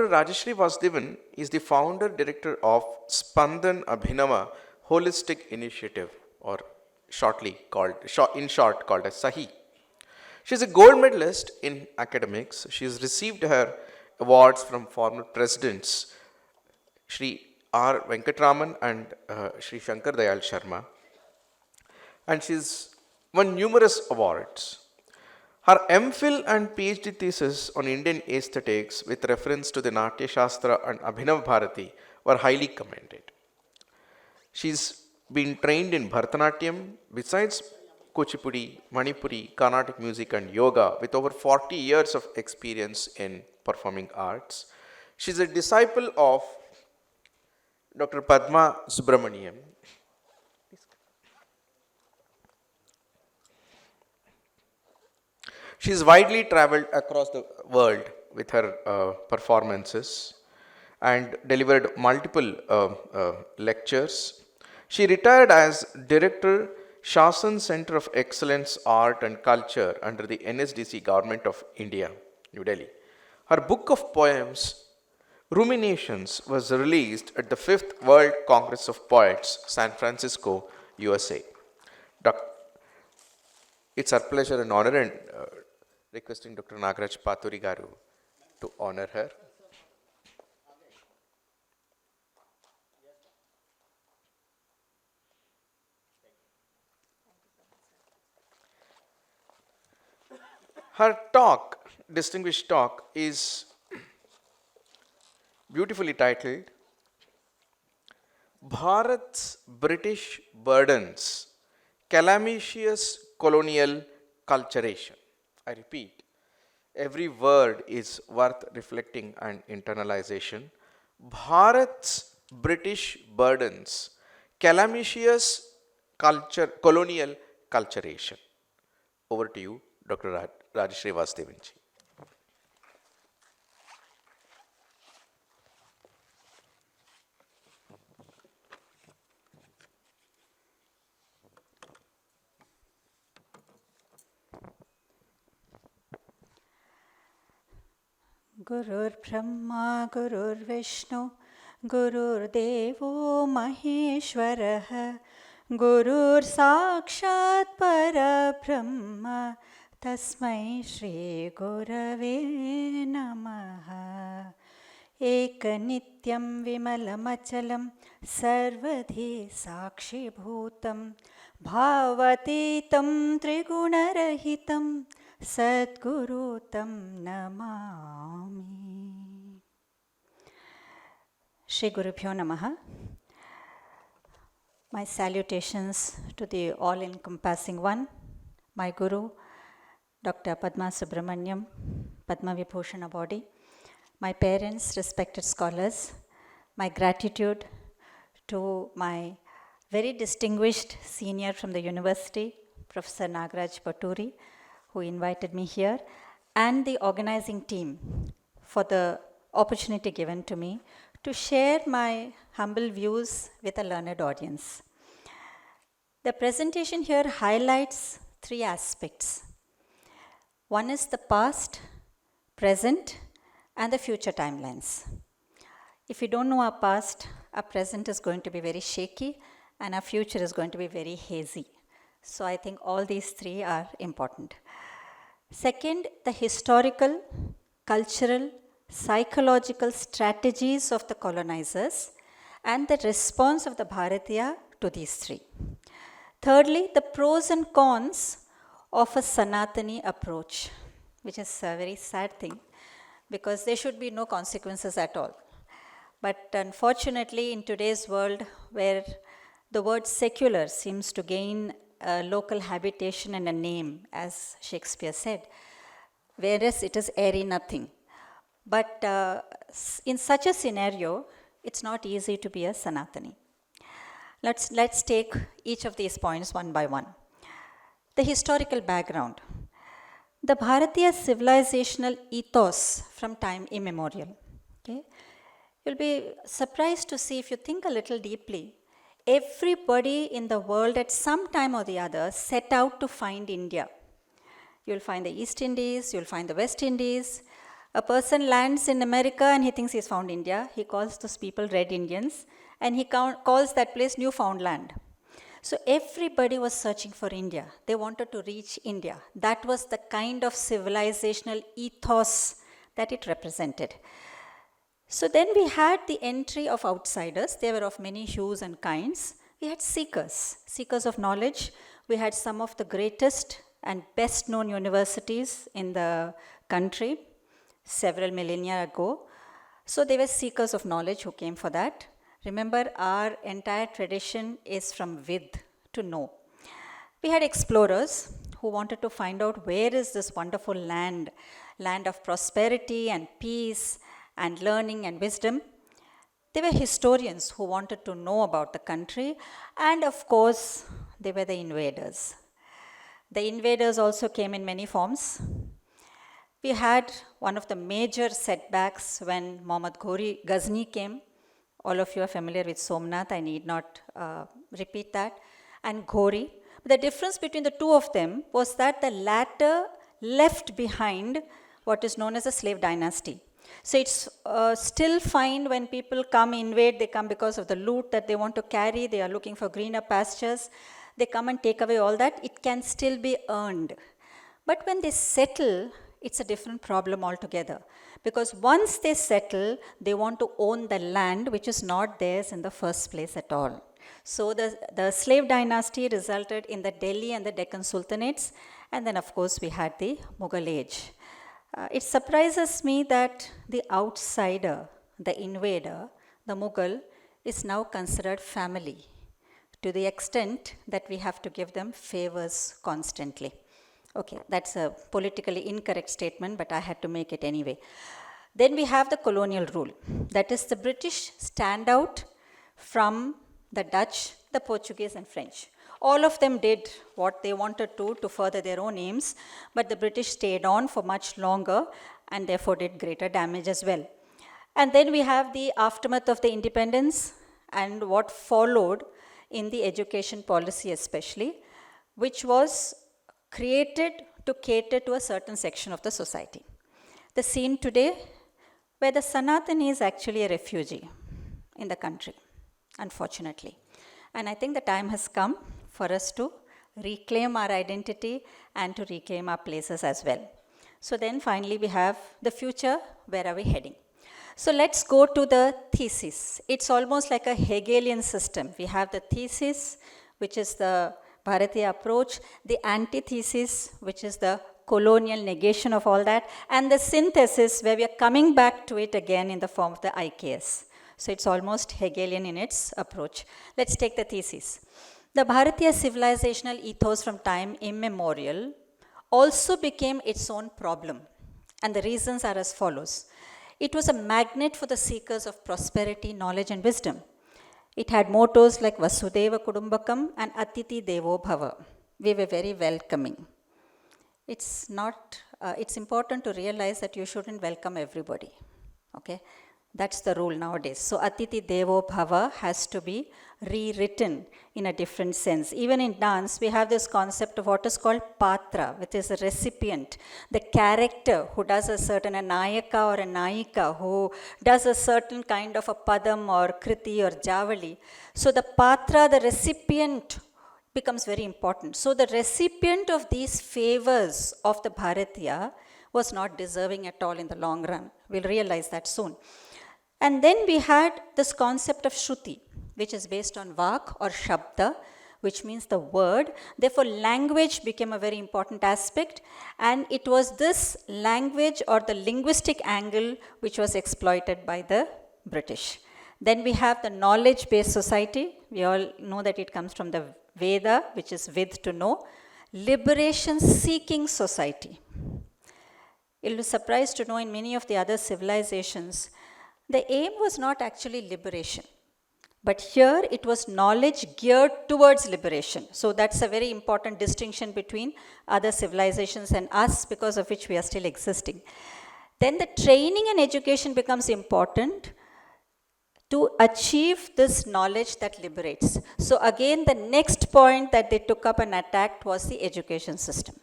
Dr. Rajashree Vasudevan is the founder director of Spandan Abhinava Holistic Initiative, or in short called as SAHI. She is a gold medalist in academics. She has received her awards from former presidents Shri R. Venkatraman and Shri Shankar Dayal Sharma, and she's won numerous awards. Her MPhil and PhD thesis on Indian aesthetics with reference to the Natya Shastra and Abhinav Bharati were highly commended. She's been trained in Bharatanatyam besides Kuchipudi, Manipuri, Carnatic music and yoga with over 40 years of experience in performing arts. She's a disciple of Dr. Padma Subramaniam. She's widely traveled across the world with her performances and delivered multiple lectures. She retired as Director, Shasan Center of Excellence, Art and Culture under the NSDC Government of India, New Delhi. Her book of poems, Ruminations, was released at the 5th World Congress of Poets, San Francisco, USA. It's our pleasure and honor and requesting Dr. Nagaraj Paturi Garu to honor her. Her talk, distinguished talk, is beautifully titled Bharat's British Burdens, Calamitous Colonial Culturation. I repeat, every word is worth reflecting and internalization. Bharat's British Burdens, Calamitous Colonial Culturation. Over to you, Dr. Rajashree Vasudevan ji. Gurur Brahma, Gurur Vishnu, Gurur Devo Maheshwaraha, Gurur Sakshat Para Brahma, Tasmai Shri Gurave Namaha. Eka Nityam Vimalamachalam Sarvadhi Sakshi Bhutam Bhavatitam Trigunarahitam Sadgurutam Namami. Shri Gurubhyo Namaha. My salutations to the all-encompassing one, my Guru, Dr. Padma Subramaniam, Padma Vibhushan Awardee, my parents, respected scholars, my gratitude to my very distinguished senior from the university, Professor Nagaraj Paturi, who invited me here, and the organizing team for the opportunity given to me to share my humble views with a learned audience. The presentation here highlights three aspects. One is the past, present, and the future timelines. If we don't know our past, our present is going to be very shaky, and our future is going to be very hazy. So I think all these three are important. Second, the historical, cultural, psychological strategies of the colonizers and the response of the Bharatiya to these three. Thirdly, the pros and cons of a Sanatani approach, which is a very sad thing because there should be no consequences at all. But unfortunately, in today's world where the word secular seems to gain a local habitation and a name, as Shakespeare said, whereas it is airy nothing. But in such a scenario, it's not easy to be a Sanatani. Let's take each of these points one by one. The historical background. The Bharatiya civilizational ethos from time immemorial. Okay? You'll be surprised to see, if you think a little deeply, everybody in the world at some time or the other set out to find India. You'll find the East Indies, you'll find the West Indies, A person lands in America and he thinks he's found India. He calls those people Red Indians and he calls that place Newfoundland. So everybody was searching for India. They wanted to reach India. That was the kind of civilizational ethos that it represented. So then we had the entry of outsiders. They were of many hues and kinds. We had seekers, seekers of knowledge. We had some of the greatest and best known universities in the country several millennia ago. So they were seekers of knowledge who came for that. Remember, our entire tradition is from vid, to know. We had explorers who wanted to find out where is this wonderful land of prosperity and peace and learning and wisdom. They were historians who wanted to know about the country, and of course, they were the invaders. The invaders also came in many forms. We had one of the major setbacks when Muhammad Ghazni came. All of you are familiar with Somnath, I need not repeat that, and Ghori. The difference between the two of them was that the latter left behind what is known as a slave dynasty. So it's still fine when people come invade, they come because of the loot that they want to carry, they are looking for greener pastures, they come and take away all that, it can still be earned. But when they settle, it's a different problem altogether. Because once they settle, they want to own the land which is not theirs in the first place at all. So the slave dynasty resulted in the Delhi and the Deccan Sultanates, and then of course we had the Mughal age. It surprises me that the outsider, the invader, the Mughal, is now considered family, to the extent that we have to give them favors constantly. Okay, that's a politically incorrect statement, but I had to make it anyway. Then we have the colonial rule. That is, the British stand out from the Dutch, the Portuguese and French. All of them did what they wanted to further their own aims, but the British stayed on for much longer and therefore did greater damage as well. And then we have the aftermath of the independence and what followed in the education policy especially, which was created to cater to a certain section of the society. The scene today where the Sanatani is actually a refugee in the country, unfortunately. And I think the time has come for us to reclaim our identity and to reclaim our places as well. So then finally we have the future, where are we heading? So let's go to the thesis. It's almost like a Hegelian system. We have the thesis, which is the Bharatiya approach, the antithesis, which is the colonial negation of all that, and the synthesis, where we are coming back to it again in the form of the IKS. So it's almost Hegelian in its approach. Let's take the thesis. The Bharatiya civilizational ethos from time immemorial also became its own problem, and the reasons are as follows. It was a magnet for the seekers of prosperity, knowledge and wisdom. It had mottos like Vasudeva Kudumbakam and Atiti Devo Bhava. We were very welcoming. It's important to realize that you shouldn't welcome everybody. Okay? That's the rule nowadays. So Atiti Devo Bhava has to be rewritten in a different sense. Even in dance, we have this concept of what is called patra, which is a recipient, the character who does a certain, a nayaka or a nayika, who does a certain kind of a padam or kriti or javali. So the patra, the recipient, becomes very important. So the recipient of these favors of the Bharatiya was not deserving at all in the long run. We'll realize that soon. And then we had this concept of Shruti, which is based on Vak or Shabda, which means the word. Therefore, language became a very important aspect, and it was this language or the linguistic angle which was exploited by the British. Then we have the knowledge-based society. We all know that it comes from the Veda, which is vid, to know. Liberation-seeking society. You'll be surprised to know in many of the other civilizations, the aim was not actually liberation. But here it was knowledge geared towards liberation. So that's a very important distinction between other civilizations and us, because of which we are still existing. Then the training and education becomes important to achieve this knowledge that liberates. So again, the next point that they took up and attacked was the education system.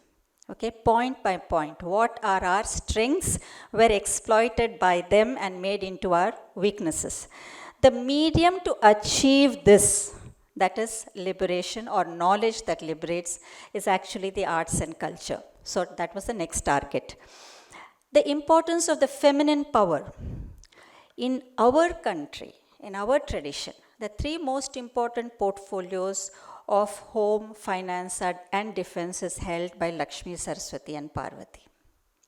Okay, point by point, what are our strengths were exploited by them and made into our weaknesses. The medium to achieve this, that is liberation or knowledge that liberates, is actually the arts and culture. So that was the next target. The importance of the feminine power. In our country, in our tradition, the three most important portfolios of home, finance, and defense is held by Lakshmi, Saraswati, and Parvati.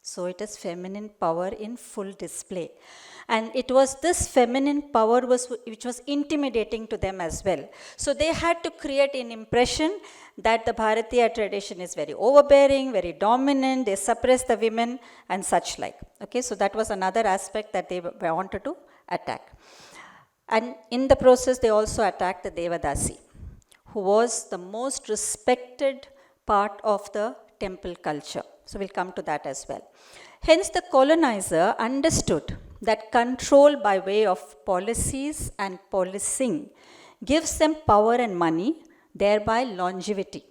So it is feminine power in full display. And it was this feminine power which was intimidating to them as well. So they had to create an impression that the Bharatiya tradition is very overbearing, very dominant, they suppress the women and such like. Okay, so that was another aspect that they wanted to attack. And in the process, they also attacked the Devadasi, who was the most respected part of the temple culture. So we'll come to that as well. Hence, the colonizer understood that control by way of policies and policing gives them power and money, thereby longevity.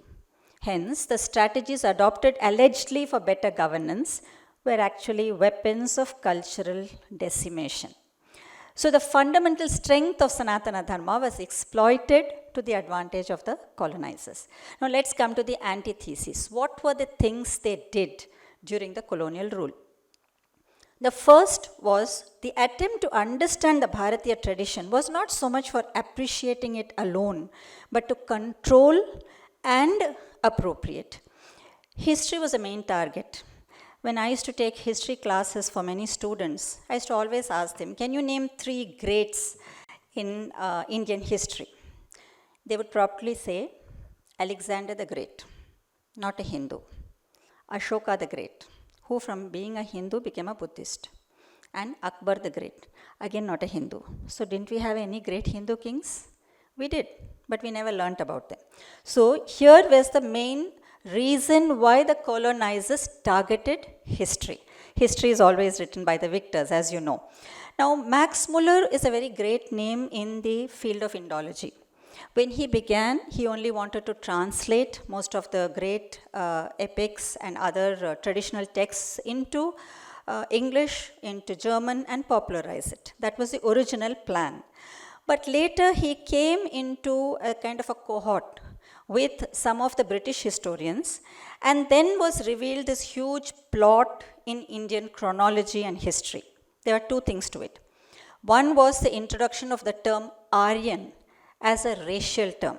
Hence, the strategies adopted allegedly for better governance were actually weapons of cultural decimation. So the fundamental strength of Sanatana Dharma was exploited to the advantage of the colonizers. Now let's come to the antithesis. What were the things they did during the colonial rule? The first was the attempt to understand the Bharatiya tradition was not so much for appreciating it alone, but to control and appropriate. History was the main target. When I used to take history classes for many students, I used to always ask them, can you name three greats in Indian history? They would probably say, Alexander the Great, not a Hindu. Ashoka the Great, who from being a Hindu became a Buddhist. And Akbar the Great, again not a Hindu. So didn't we have any great Hindu kings? We did, but we never learnt about them. So here was the main reason why the colonizers targeted history. History is always written by the victors, as you know. Now, Max Muller is a very great name in the field of Indology. When he began, he only wanted to translate most of the great epics and other traditional texts into English, into German, and popularize it. That was the original plan. But later, he came into a kind of a cohort with some of the British historians, and then was revealed this huge plot in Indian chronology and history. There are two things to it. One was the introduction of the term Aryan as a racial term.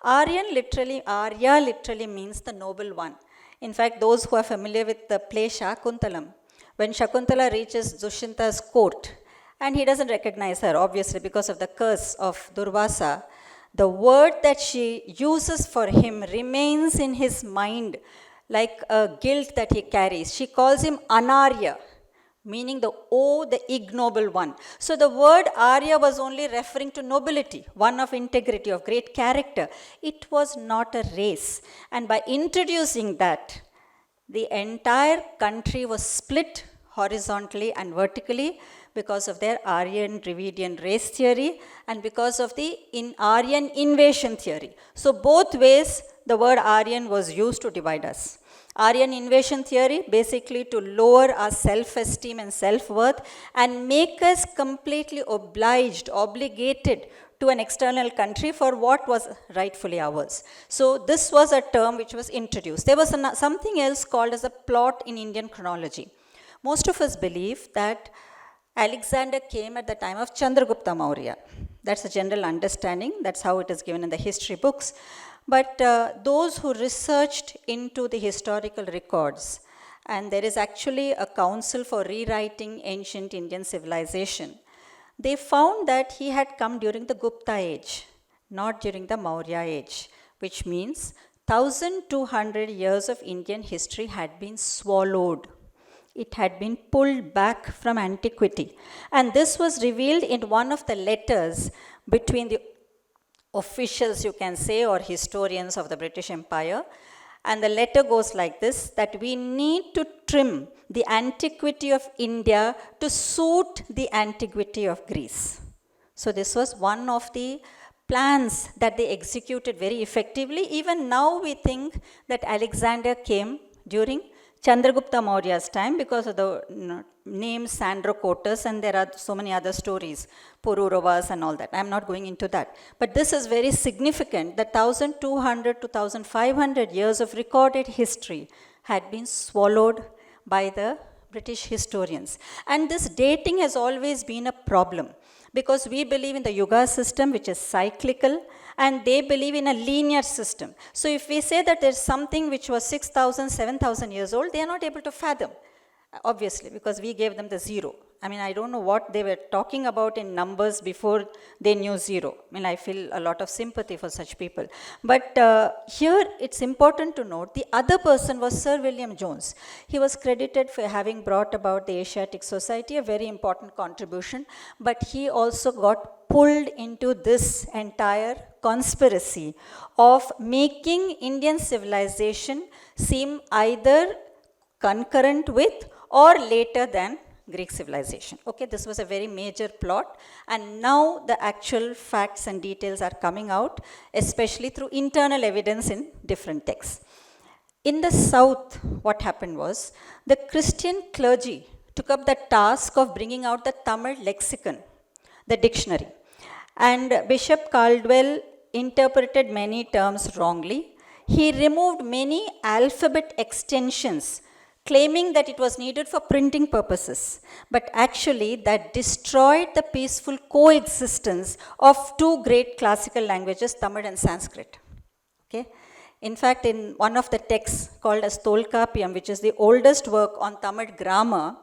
Arya literally means the noble one. In fact, those who are familiar with the play Shakuntalam, when Shakuntala reaches Dushyanta's court, and he doesn't recognize her, obviously, because of the curse of Durvasa, the word that she uses for him remains in his mind like a guilt that he carries. She calls him Anarya, meaning the ignoble one. So the word Arya was only referring to nobility, one of integrity, of great character. It was not a race. And by introducing that, the entire country was split horizontally and vertically because of their Aryan Dravidian race theory and because of the Aryan invasion theory. So both ways the word Aryan was used to divide us. Aryan invasion theory basically to lower our self-esteem and self-worth and make us completely obligated to an external country for what was rightfully ours. So this was a term which was introduced. There was something else called as a plot in Indian chronology. Most of us believe that Alexander came at the time of Chandragupta Maurya. That's a general understanding. That's how it is given in the history books. But those who researched into the historical records, and there is actually a council for rewriting ancient Indian civilization, they found that he had come during the Gupta age, not during the Maurya age, which means 1200 years of Indian history had been swallowed. It had been pulled back from antiquity. And this was revealed in one of the letters between the officials, you can say, or historians of the British Empire. And the letter goes like this, that we need to trim the antiquity of India to suit the antiquity of Greece. So this was one of the plans that they executed very effectively. Even now we think that Alexander came during Chandragupta Maurya's time because of the name Sandrocotus, and there are so many other stories, Pururavas and all that. I am not going into that. But this is very significant that 1200 to 1500 years of recorded history had been swallowed by the British historians. And this dating has always been a problem because we believe in the Yuga system, which is cyclical, and they believe in a linear system. So if we say that there's something which was 6,000, 7,000 years old, they are not able to fathom, obviously, because we gave them the zero. I mean, I don't know what they were talking about in numbers before they knew zero. I mean, I feel a lot of sympathy for such people. But here it's important to note the other person was Sir William Jones. He was credited for having brought about the Asiatic Society, a very important contribution, but he also got pulled into this entire conspiracy of making Indian civilization seem either concurrent with or later than Greek civilization. Okay, this was a very major plot, and now the actual facts and details are coming out, especially through internal evidence in different texts. In the south, what happened was the Christian clergy took up the task of bringing out the Tamil lexicon, the dictionary, and Bishop Caldwell interpreted many terms wrongly. He removed many alphabet extensions, claiming that it was needed for printing purposes, but actually that destroyed the peaceful coexistence of two great classical languages, Tamil and Sanskrit. Okay? In fact, in one of the texts called as Tolkapiyam, which is the oldest work on Tamil grammar,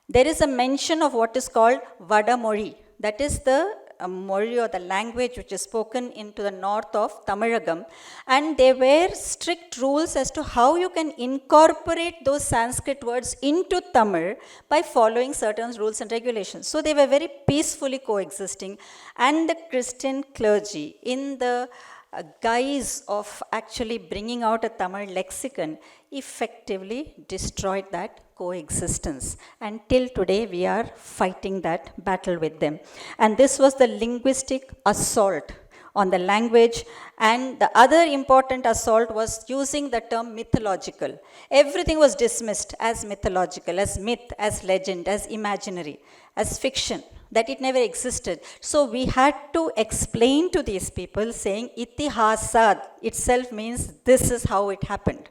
there is a mention of what is called Vadamori. That is the Mori or the language which is spoken into the north of Tamilagam, and there were strict rules as to how you can incorporate those Sanskrit words into Tamil by following certain rules and regulations. So they were very peacefully coexisting, and the Christian clergy, in the guise of actually bringing out a Tamil lexicon, effectively destroyed that coexistence. And till today, we are fighting that battle with them. And this was the linguistic assault on the language. And the other important assault was using the term mythological. Everything was dismissed as mythological, as myth, as legend, as imaginary, as fiction, that it never existed. So we had to explain to these people saying itihasad itself means this is how it happened.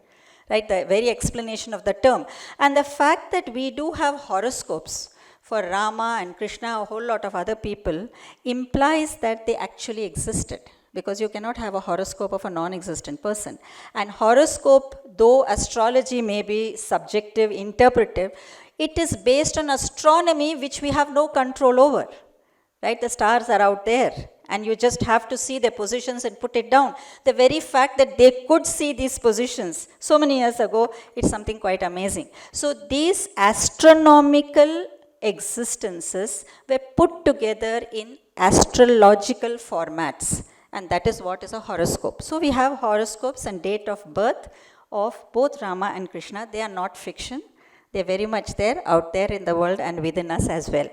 Right, the very explanation of the term. And the fact that we do have horoscopes for Rama and Krishna, a whole lot of other people, implies that they actually existed, because you cannot have a horoscope of a non-existent person. And horoscope, though astrology may be subjective, interpretive, it is based on astronomy which we have no control over. Right, the stars are out there, and you just have to see their positions and put it down. The very fact that they could see these positions so many years ago, it's something quite amazing. So these astronomical existences were put together in astrological formats, and that is what is a horoscope. So we have horoscopes and date of birth of both Rama and Krishna. They are not fiction. They're very much there, out there in the world and within us as well.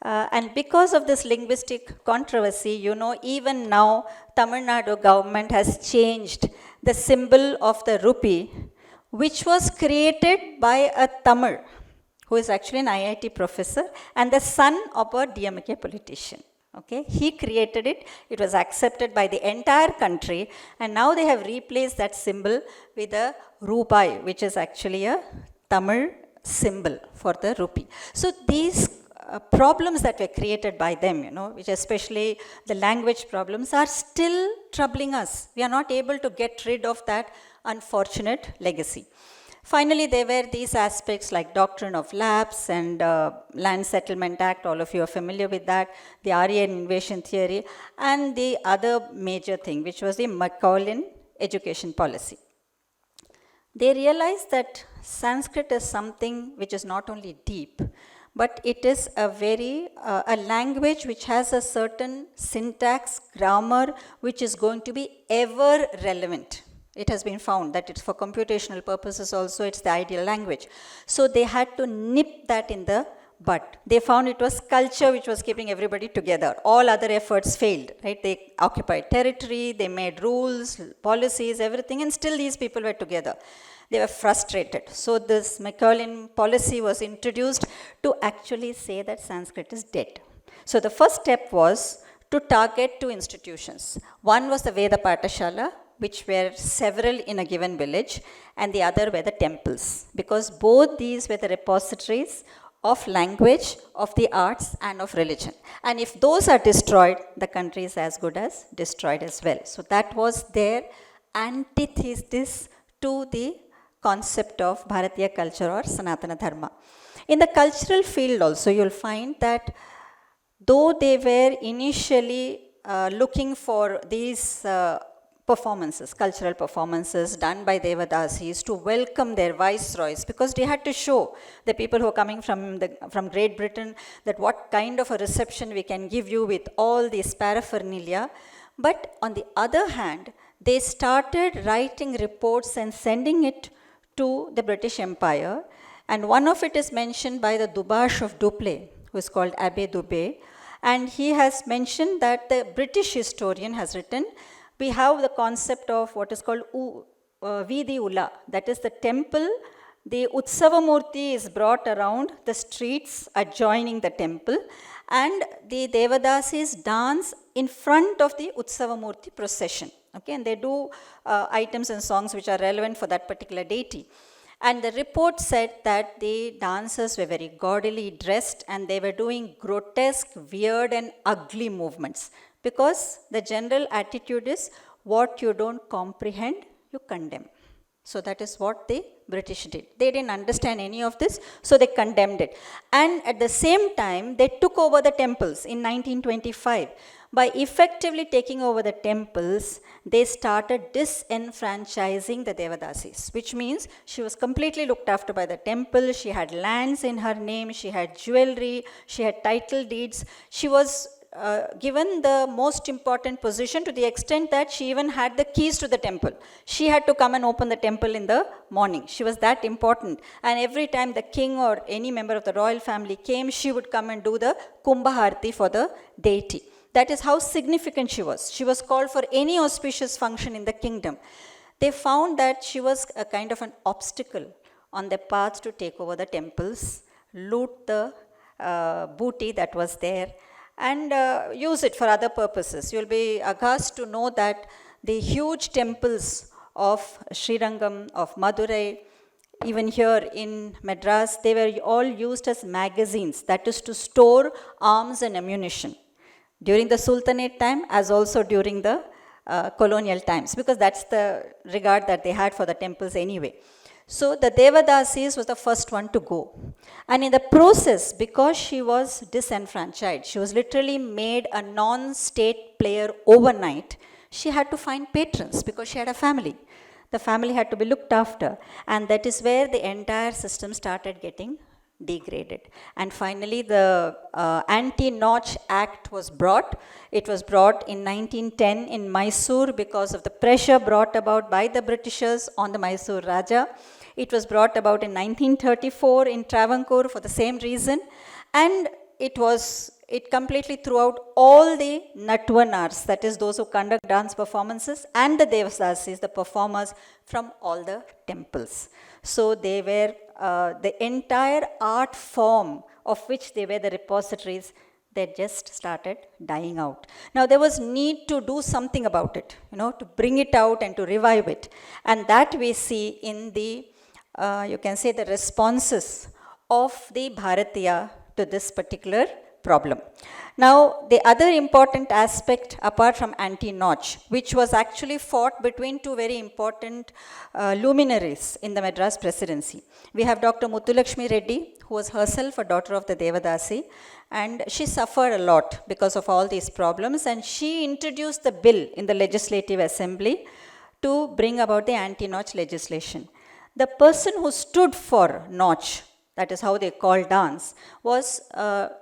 And because of this linguistic controversy, you know, even now Tamil Nadu government has changed the symbol of the rupee, which was created by a Tamil, who is actually an IIT professor and the son of a DMK politician. Okay, he created it. It was accepted by the entire country, and now they have replaced that symbol with a rupai, which is actually a Tamil symbol for the rupee. So these problems that were created by them, you know, which especially the language problems, are still troubling us. We are not able to get rid of that unfortunate legacy. Finally, there were these aspects like doctrine of lapse and Land Settlement Act. All of you are familiar with that. The Aryan invasion theory, and the other major thing, which was the Macaulay's education policy. They realized that Sanskrit is something which is not only deep, but it is a language which has a certain syntax, grammar, which is going to be ever relevant. It has been found that it's for computational purposes also, it's the ideal language. So they had to nip that in the But they found it was culture which was keeping everybody together. All other efforts failed, right? They occupied territory, they made rules, policies, everything, and still these people were together. They were frustrated. So this Macaulay policy was introduced to actually say that Sanskrit is dead. So the first step was to target two institutions. One was the Veda Patashala, which were several in a given village, and the other were the temples, because both these were the repositories of language, of the arts, and of religion. And if those are destroyed, the country is as good as destroyed as well. So that was their antithesis to the concept of Bharatiya culture or Sanatana Dharma. In the cultural field also, you'll find that though they were initially looking for these performances, cultural performances done by Devadasis to welcome their viceroys, because they had to show the people who are coming from Great Britain that what kind of a reception we can give you with all this paraphernalia. But on the other hand, they started writing reports and sending it to the British Empire, and one of it is mentioned by the Dubash of Dupleix, who is called Abbé Dubé, and he has mentioned that the British historian has written, we have the concept of what is called Vidi Ula, that is the temple. The Utsavamurti is brought around the streets adjoining the temple, and the Devadasis dance in front of the Utsavamurti procession. Okay, and they do items and songs which are relevant for that particular deity. And the report said that the dancers were very gaudily dressed and they were doing grotesque, weird, and ugly movements, because the general attitude is what you don't comprehend, you condemn. So that is what the British did. They didn't understand any of this, so they condemned it. And at the same time, they took over the temples in 1925. By effectively taking over the temples, they started disenfranchising the Devadasis, which means she was completely looked after by the temple, she had lands in her name, she had jewelry, she had title deeds. She was given the most important position to the extent that she even had the keys to the temple. She had to come and open the temple in the morning. She was that important. And every time the king or any member of the royal family came, she would come and do the Kumbhaharti for the deity. That is how significant she was. She was called for any auspicious function in the kingdom. They found that she was a kind of an obstacle on the path to take over the temples, loot the booty that was there, and use it for other purposes. You'll be aghast to know that the huge temples of Srirangam, of Madurai, even here in Madras, they were all used as magazines, that is to store arms and ammunition, during the Sultanate time as also during the colonial times, because that's the regard that they had for the temples anyway. So the Devadasis was the first one to go. And in the process, because she was disenfranchised, she was literally made a non-state player overnight, she had to find patrons because she had a family. The family had to be looked after. And that is where the entire system started getting degraded. And finally, the Anti-Notch Act was brought. It was brought in 1910 in Mysore because of the pressure brought about by the Britishers on the Mysore Raja. It was brought about in 1934 in Travancore for the same reason. And it completely threw out all the Natvanars, that is those who conduct dance performances, and the Devadasis, the performers from all the temples. So they were the entire art form of which they were the repositories, they just started dying out. Now there was need to do something about it, to bring it out and to revive it. And that we see in the, you can say, the responses of the Bharatiya to this particular problem. Now, the other important aspect apart from anti-notch, which was actually fought between two very important luminaries in the Madras presidency. We have Dr. Muthulakshmi Reddy, who was herself a daughter of the Devadasi, and she suffered a lot because of all these problems, and she introduced the bill in the Legislative Assembly to bring about the anti-notch legislation. The person who stood for notch, that is how they call dance, was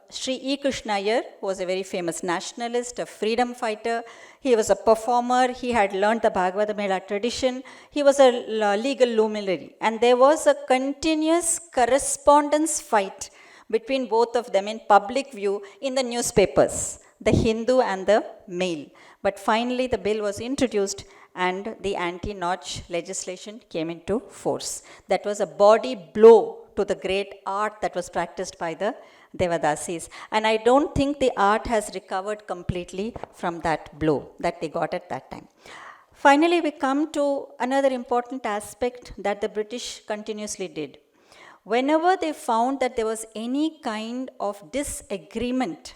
Sri E. Krishna Yajurveda, who was a very famous nationalist, a freedom fighter. He was a performer. He had learned the Bhagavata Mela tradition. He was a legal luminary. And there was a continuous correspondence fight between both of them in public view in the newspapers, the Hindu and the Mail. But finally, the bill was introduced and the anti-notch legislation came into force. That was a body blow to the great art that was practiced by the Devadasis. And I don't think the art has recovered completely from that blow that they got at that time. Finally, we come to another important aspect that the British continuously did. Whenever they found that there was any kind of disagreement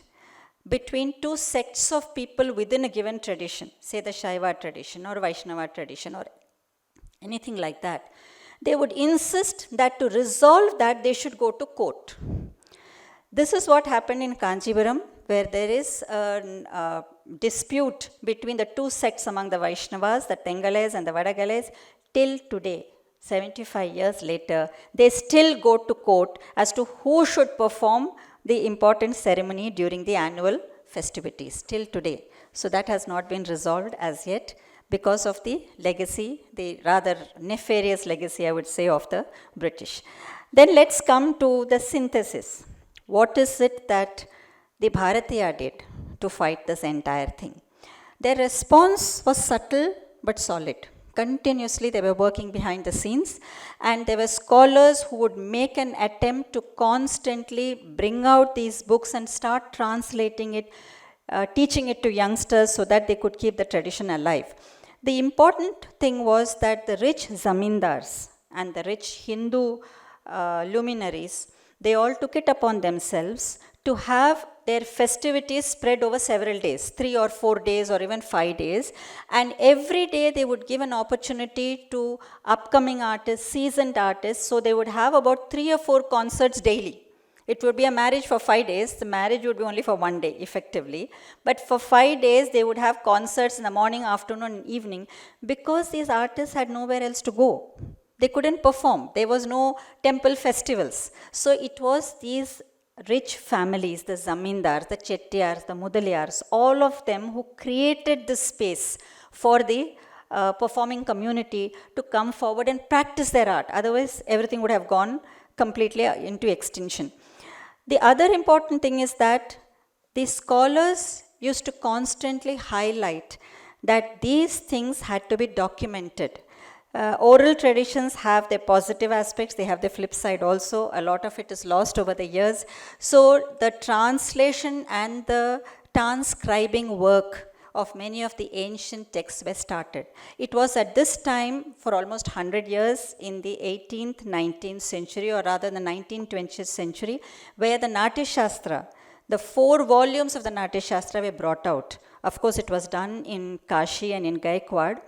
between two sects of people within a given tradition, say the Shaiva tradition or Vaishnava tradition or anything like that, they would insist that to resolve that they should go to court. This is what happened in Kanchipuram, where there is a dispute between the two sects among the Vaishnavas, the Tengales and the Vadagales, till today. 75 years later, they still go to court as to who should perform the important ceremony during the annual festivities, till today. So that has not been resolved as yet because of the legacy, the rather nefarious legacy, I would say, of the British. Then let's come to the synthesis. What is it that the Bharatiya did to fight this entire thing? Their response was subtle but solid. Continuously, they were working behind the scenes, and there were scholars who would make an attempt to constantly bring out these books and start translating it, teaching it to youngsters so that they could keep the tradition alive. The important thing was that the rich zamindars and the rich Hindu luminaries, they all took it upon themselves to have their festivities spread over several days, 3 or 4 days or even 5 days. And every day they would give an opportunity to upcoming artists, seasoned artists. So they would have about 3 or 4 concerts daily. It would be a marriage for 5 days. The marriage would be only for 1 day, effectively. But for 5 days, they would have concerts in the morning, afternoon, and evening, because these artists had nowhere else to go. They couldn't perform. There was no temple festivals. So it was these rich families, the zamindars, the chettiars, the mudaliars, all of them who created this space for the performing community to come forward and practice their art. Otherwise, everything would have gone completely into extinction. The other important thing is that the scholars used to constantly highlight that these things had to be documented. Oral traditions have their positive aspects, they have their flip side also. A lot of it is lost over the years. So the translation and the transcribing work of many of the ancient texts were started. It was at this time, for almost 100 years, in the 18th, 19th century, or rather the 19th, 20th century, where the Natya Shastra, the 4 volumes of the Natya Shastra were brought out. Of course, it was done in Kashi and in Gaikwad.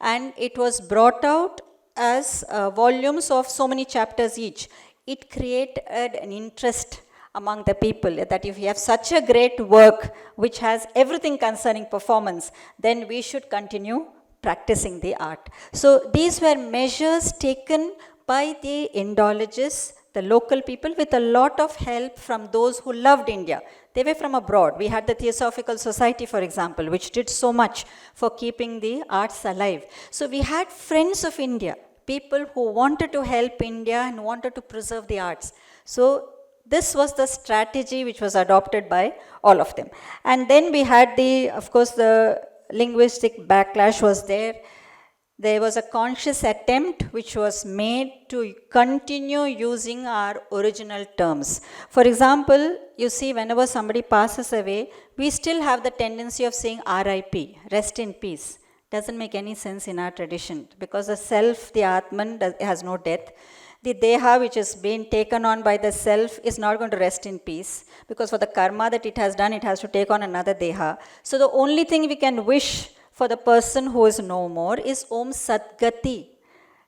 And it was brought out as volumes of so many chapters each. It created an interest among the people that if you have such a great work which has everything concerning performance, then we should continue practicing the art. So these were measures taken by the Indologists, the local people, with a lot of help from those who loved India. They were from abroad. We had the Theosophical Society, for example, which did so much for keeping the arts alive. So we had friends of India, people who wanted to help India and wanted to preserve the arts. So this was the strategy which was adopted by all of them. And then we had of course, the linguistic backlash was there. There was a conscious attempt which was made to continue using our original terms. For example, you see, whenever somebody passes away, we still have the tendency of saying RIP, rest in peace. Doesn't make any sense in our tradition, because the self, the Atman, has no death. The Deha, which is being taken on by the self, is not going to rest in peace, because for the karma that it has done, it has to take on another Deha. So the only thing we can wish for the person who is no more is Om Satgati.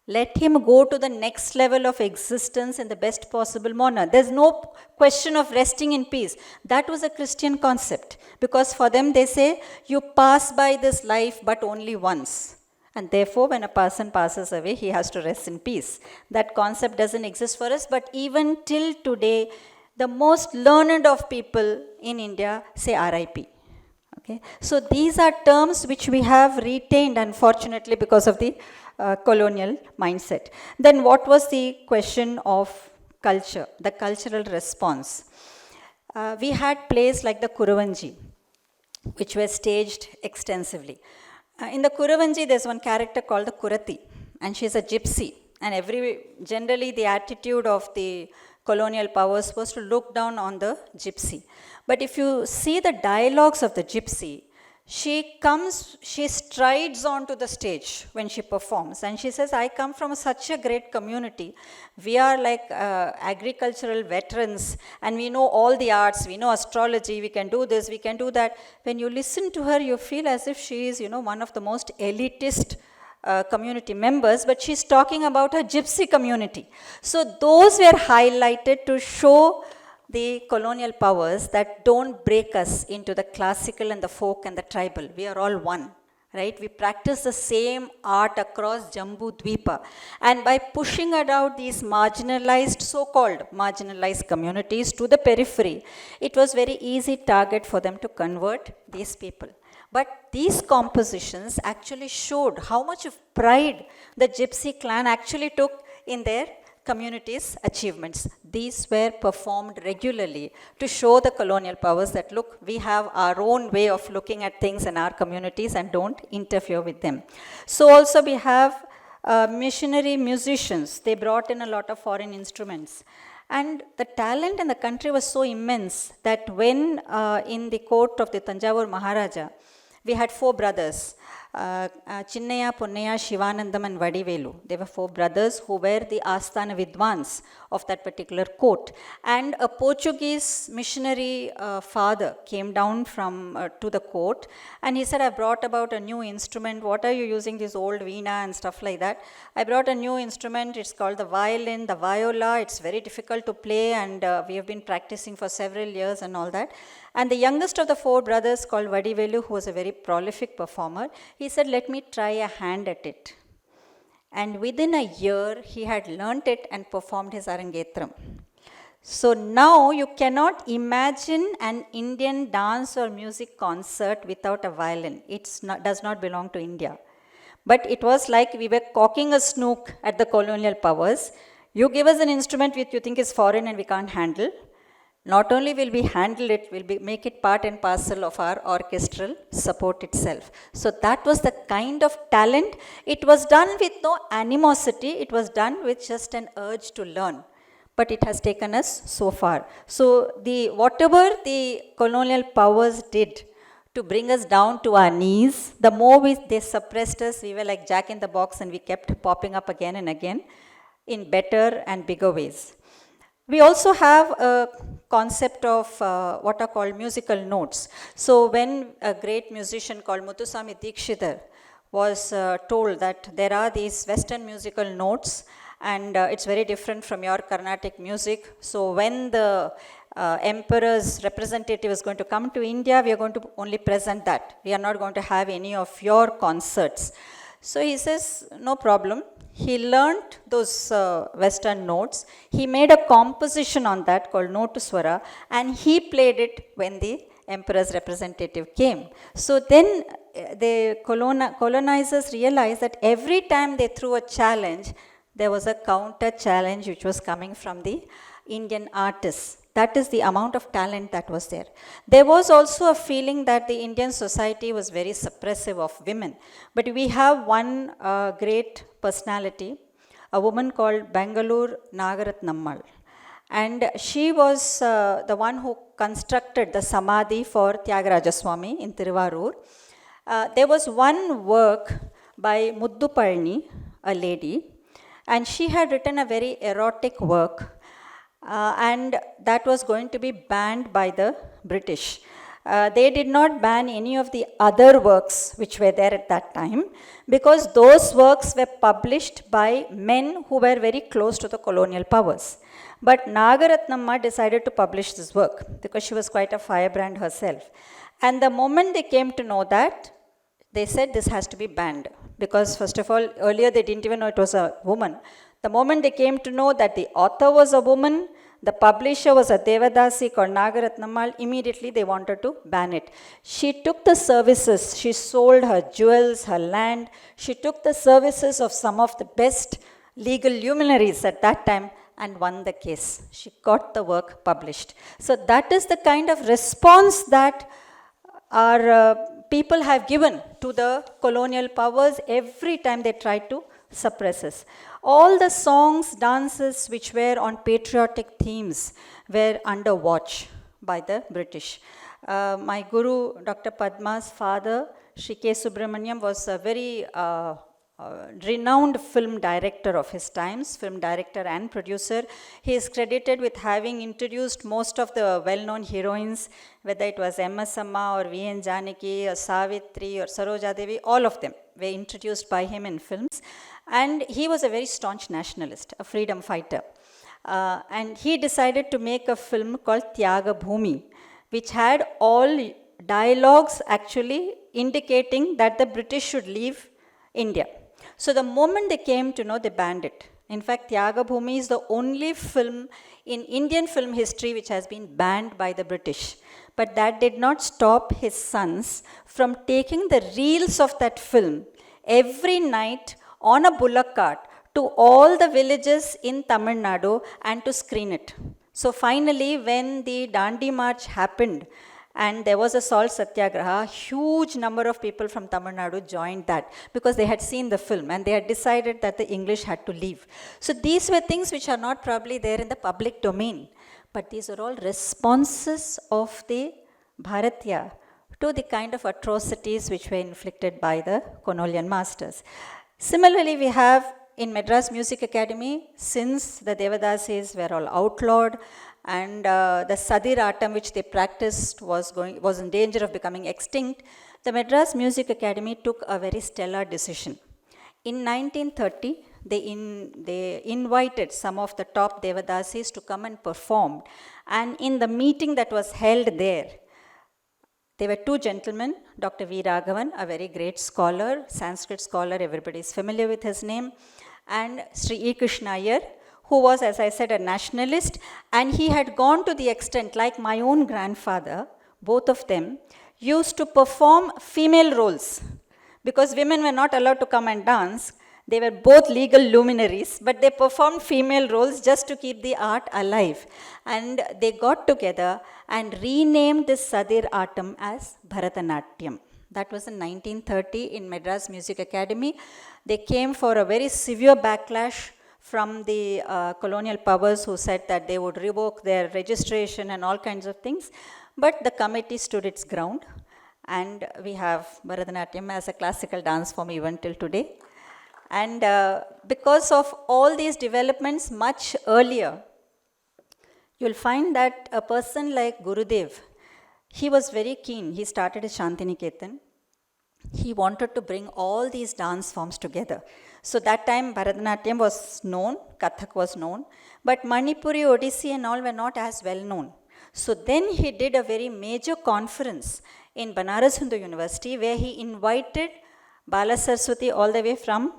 Let him go to the next level of existence in the best possible manner. There's no question of resting in peace. That was a Christian concept, because for them they say, you pass by this life but only once. And therefore, when a person passes away, he has to rest in peace. That concept doesn't exist for us, but even till today, the most learned of people in India say RIP. Okay. So these are terms which we have retained, unfortunately, because of the colonial mindset. Then what was the question of culture, the cultural response. We had plays like the Kuruvanji, which were staged extensively. In the Kuruvanji, there's one character called the Kurati, and she's a gypsy. And generally, the attitude of the colonial powers was to look down on the gypsy. But if you see the dialogues of the gypsy, she strides onto the stage when she performs, and she says, I come from such a great community. We are like agricultural veterans, and we know all the arts, we know astrology, we can do this, we can do that. When you listen to her, you feel as if she is, one of the most elitist community members, but she's talking about her gypsy community. So those were highlighted to show the colonial powers that don't break us into the classical and the folk and the tribal. We are all one, right? We practice the same art across Jambu Dweepa. And by pushing out these marginalized, so-called marginalized communities to the periphery, it was very easy target for them to convert these people. But these compositions actually showed how much of pride the gypsy clan actually took in their communities' achievements. These were performed regularly to show the colonial powers that, look, we have our own way of looking at things in our communities and don't interfere with them. So also we have missionary musicians. They brought in a lot of foreign instruments. And the talent in the country was so immense that when in the court of the Tanjavur Maharaja, we had 4 brothers, Chinnaya, Punnaya, Shivanandam and Vadivelu. They were 4 brothers who were the Asthana Vidwans of that particular court. And a Portuguese missionary father came down to the court, and he said, I brought about a new instrument. What are you using, this old veena and stuff like that? I brought a new instrument. It's called the violin, the viola. It's very difficult to play, and we have been practicing for several years and all that. And the youngest of the 4 brothers, called Vadivelu, who was a very prolific performer, he said, let me try a hand at it. And within a year, he had learnt it and performed his Arangetram. So now you cannot imagine an Indian dance or music concert without a violin. It does not belong to India. But it was like we were cocking a snook at the colonial powers. You give us an instrument which you think is foreign and we can't handle. Not only will we handle it, we'll make it part and parcel of our orchestral support itself. So that was the kind of talent. It was done with no animosity. It was done with just an urge to learn. But it has taken us so far. So whatever the colonial powers did to bring us down to our knees, the more they suppressed us, we were like Jack in the Box, and we kept popping up again and again in better and bigger ways. We also have a concept of what are called musical notes. So when a great musician called Muthuswami Dikshidhar was told that there are these Western musical notes, and it's very different from your Carnatic music. So when the emperor's representative is going to come to India, we are going to only present that. We are not going to have any of your concerts. So he says, no problem. He learnt those Western notes. He made a composition on that called Notuswara, and he played it when the emperor's representative came. So then the colonizers realized that every time they threw a challenge, there was a counter challenge which was coming from the Indian artists. That is the amount of talent that was there. There was also a feeling that the Indian society was very suppressive of women. But we have one great personality, a woman called Bangalore Nagaratnammal. And she was the one who constructed the Samadhi for Tyagaraja in Tiruvarur. There was one work by Muddupalni, a lady, and she had written a very erotic work. And that was going to be banned by the British. They did not ban any of the other works which were there at that time, because those works were published by men who were very close to the colonial powers. But Nagaratnamma decided to publish this work because she was quite a firebrand herself. And the moment they came to know that, they said this has to be banned. Because first of all, earlier they didn't even know it was a woman. The moment they came to know that the author was a woman, the publisher was a Devadasi called Nagaratnammal, immediately they wanted to ban it. She took the services, she sold her jewels, her land, she took the services of some of the best legal luminaries at that time, and won the case. She got the work published. So that is the kind of response that our people have given to the colonial powers every time they tried to suppress us. All the songs, dances which were on patriotic themes were under watch by the British. My guru, Dr. Padma's father, Shri K. Subramaniam, was a very renowned film director of his times, film director and producer. He is credited with having introduced most of the well-known heroines, whether it was M.S. Amma or V.N. Janaki or Savitri or Saroja Devi, all of them were introduced by him in films. And he was a very staunch nationalist, a freedom fighter. And he decided to make a film called Tyaga Bhumi, which had all dialogues actually indicating that the British should leave India. So the moment they came to know, they banned it. In fact, Tyaga Bhumi is the only film in Indian film history which has been banned by the British. But that did not stop his sons from taking the reels of that film every night on a bullock cart to all the villages in Tamil Nadu and to screen it. So finally, when the Dandi March happened, and there was a salt satyagraha, huge number of people from Tamil Nadu joined that because they had seen the film and they had decided that the English had to leave. So these were things which are not probably there in the public domain, but these are all responses of the Bharatiya to the kind of atrocities which were inflicted by the colonial masters. Similarly, we have in Madras Music Academy, since the Devadasis were all outlawed, and the Sadiratam which they practiced was in danger of becoming extinct, the Madras Music Academy took a very stellar decision. In 1930, they invited some of the top Devadasis to come and perform. And in the meeting that was held there were two gentlemen, Dr. V. Raghavan, a very great scholar, Sanskrit scholar, everybody is familiar with his name, and Sri E. Krishna Yajurveda, who was, as I said, a nationalist, and he had gone to the extent, like my own grandfather, both of them, used to perform female roles. Because women were not allowed to come and dance, they were both legal luminaries, but they performed female roles just to keep the art alive. And they got together and renamed this Sadir Atam as Bharatanatyam. That was in 1930 in Madras Music Academy. They came for a very severe backlash from the colonial powers who said that they would revoke their registration and all kinds of things. But the committee stood its ground, and we have Bharatanatyam as a classical dance form even till today. And because of all these developments much earlier, you'll find that a person like Gurudev, he was very keen. He started a Shantiniketan. He wanted to bring all these dance forms together. So that time Bharatanatyam was known, Kathak was known, but Manipuri, Odissi and all were not as well known. So then he did a very major conference in Banaras Hindu University where he invited Bala Saraswati all the way from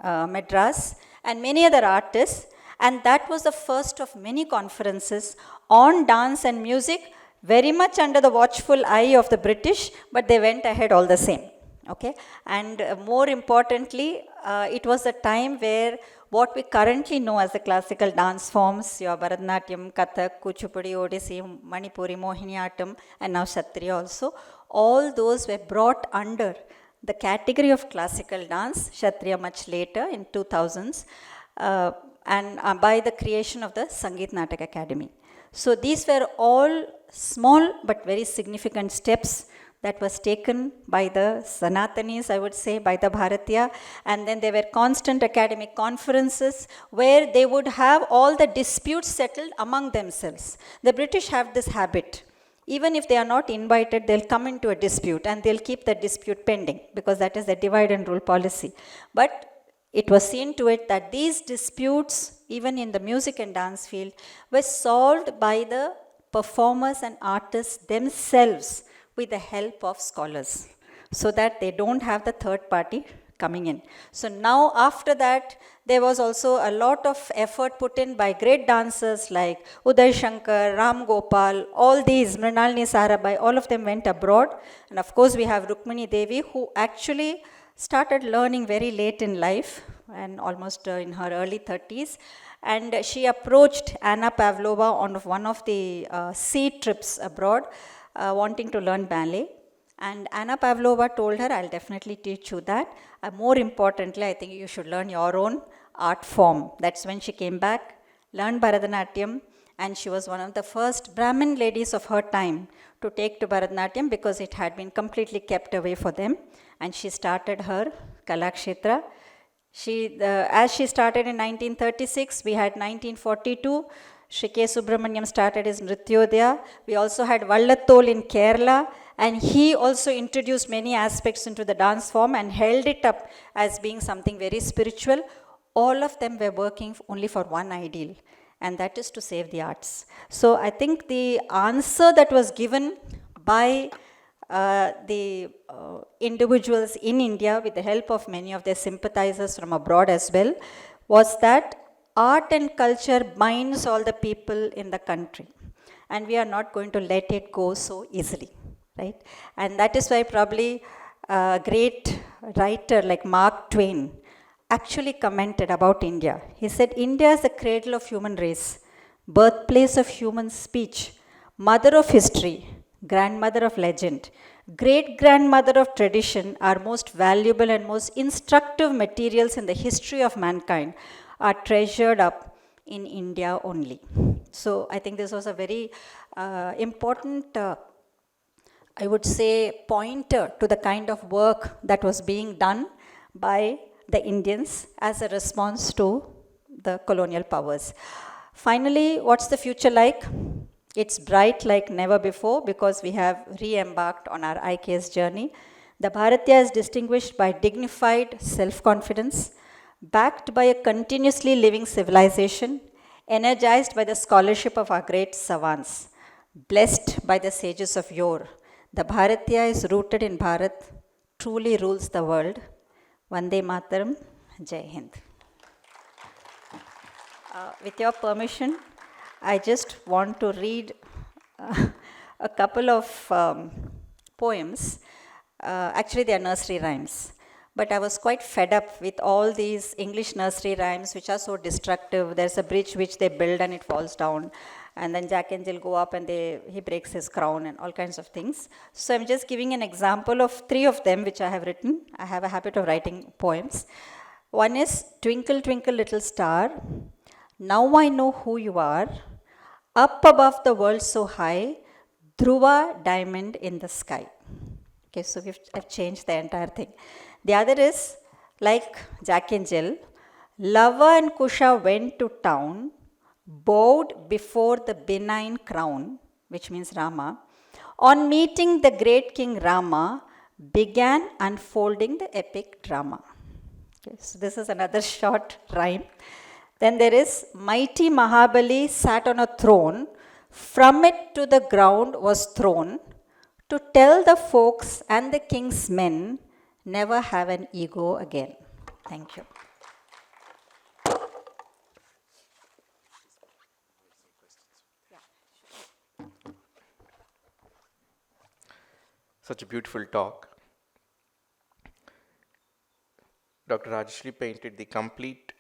Madras and many other artists, and that was the first of many conferences on dance and music, very much under the watchful eye of the British, but they went ahead all the same. Okay, and more importantly, it was a time where what we currently know as the classical dance forms, your Bharatanatyam, Kathak, Kuchipudi, Odissi, Manipuri, Mohiniyattam, and now Kshatriya also, all those were brought under the category of classical dance, Kshatriya much later in 2000s, and by the creation of the Sangeet Natak Academy. So these were all small but very significant steps that was taken by the Sanatanis, I would say, by the Bharatiya, and then there were constant academic conferences where they would have all the disputes settled among themselves. The British have this habit. Even if they are not invited, they'll come into a dispute and they'll keep the dispute pending because that is the divide and rule policy. But it was seen to it that these disputes, even in the music and dance field, were solved by the performers and artists themselves with the help of scholars, so that they don't have the third party coming in. So now after that, there was also a lot of effort put in by great dancers like Uday Shankar, Ram Gopal, all these, Mrinalini Sarabhai, all of them went abroad. And of course we have Rukmini Devi, who actually started learning very late in life. and almost in her early 30s. And she approached Anna Pavlova on one of the sea trips abroad, wanting to learn ballet. And Anna Pavlova told her, I'll definitely teach you that. More importantly, I think you should learn your own art form. That's when she came back, learned Bharatanatyam, and she was one of the first Brahmin ladies of her time to take to Bharatanatyam because it had been completely kept away for them. And she started her Kalakshetra. As she started in 1936, we had 1942. Shri K. Subramaniam started his Nrityodaya. We also had Vallathol in Kerala, and he also introduced many aspects into the dance form and held it up as being something very spiritual. All of them were working only for one ideal, and that is to save the arts. So I think the answer that was given by the individuals in India, with the help of many of their sympathizers from abroad as well, was that art and culture binds all the people in the country, and we are not going to let it go so easily, right? And that is why probably a great writer like Mark Twain actually commented about India. He said, India is the cradle of human race, birthplace of human speech, mother of history, grandmother of legend, great-grandmother of tradition. Our most valuable and most instructive materials in the history of mankind are treasured up in India only. So I think this was a very important, I would say, pointer to the kind of work that was being done by the Indians as a response to the colonial powers. Finally, what's the future like? It's bright like never before because we have re-embarked on our IKS journey. The Bharatiya is distinguished by dignified self-confidence, backed by a continuously living civilization, energized by the scholarship of our great savants, blessed by the sages of yore. The Bharatiya is rooted in Bharat, truly rules the world. Vande Mataram, Jai Hind. With your permission, I just want to read a couple of poems. Actually, they are nursery rhymes. But I was quite fed up with all these English nursery rhymes which are so destructive. There's a bridge which they build and it falls down. And then Jack and Jill go up and he breaks his crown and all kinds of things. So I'm just giving an example of 3 of them which I have written. I have a habit of writing poems. One is, Twinkle, Twinkle, Little Star, now I know who you are. Up above the world so high, Dhruva diamond in the sky. Okay, so I've changed the entire thing. The other is, like Jack and Jill, Lava and Kusha went to town, bowed before the benign crown, which means Rama. On meeting the great King Rama, began unfolding the epic drama. Okay, so this is another short rhyme. Then there is, mighty Mahabali sat on a throne, from it to the ground was thrown, to tell the folks and the king's men, never have an ego again. Thank you. Such a beautiful talk. Dr. Rajashree painted the complete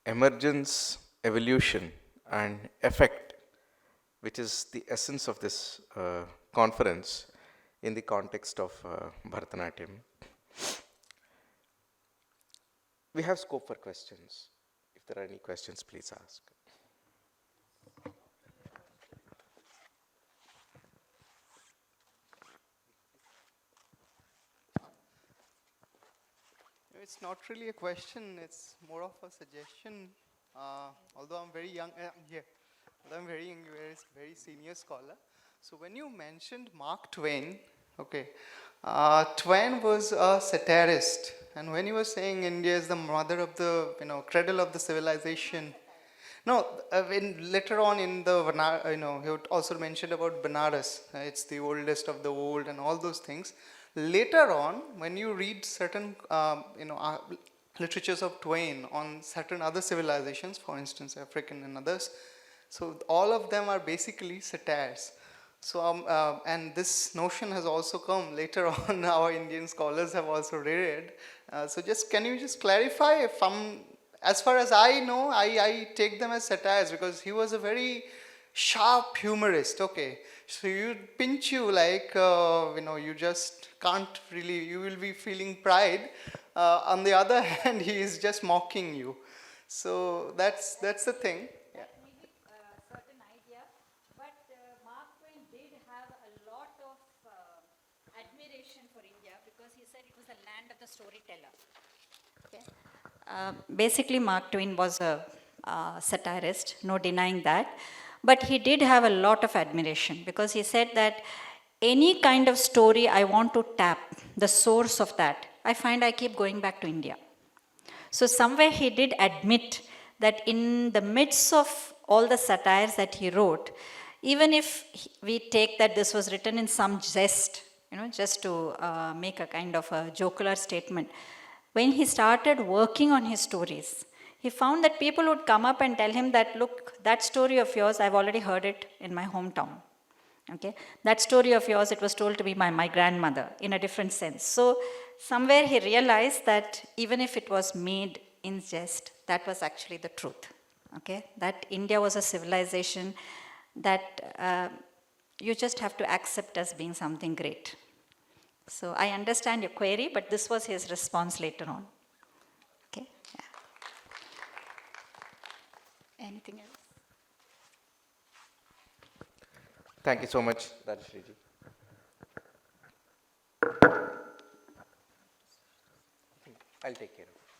emergence, evolution, and effect, which is the essence of this conference in the context of Bharatanatyam. We have scope for questions. If there are any questions, please ask. It's not really a question, it's more of a suggestion. Although I'm very young, although I'm very young, you're a very senior scholar. So when you mentioned Mark Twain, okay, Twain was a satirist, and when he was saying India is the mother of the, cradle of the civilization. No, later on in the, he also mentioned about Banaras. It's the oldest of the old and all those things. Later on, when you read certain, literatures of Twain on certain other civilizations, for instance, African and others, so all of them are basically satires. So, and this notion has also come later on. Our Indian scholars have also read. So, just can you just clarify if as far as I know, I take them as satires because he was a very sharp humorist. Okay, so you pinch you like you just can't really. You will be feeling pride. On the other hand, he is just mocking you. So that's the thing. Yeah. That may be a certain idea, but Mark Twain did have a lot of admiration for India because he said it was the land of the storyteller. Okay. Basically, Mark Twain was a satirist, no denying that, but he did have a lot of admiration because he said that any kind of story I want to tap, the source of that, I find I keep going back to India. So, somewhere he did admit that in the midst of all the satires that he wrote, even if we take that this was written in some jest, just to make a kind of a jocular statement, when he started working on his stories, he found that people would come up and tell him that, look, that story of yours, I've already heard it in my hometown. Okay, that story of yours, it was told to me by my grandmother in a different sense. So somewhere he realized that even if it was made in jest, that was actually the truth. Okay, that India was a civilization that you just have to accept as being something great. So I understand your query, but this was his response later on. Okay. Yeah. Anything else? Thank you so much, Rajashree ji. I'll take care of it.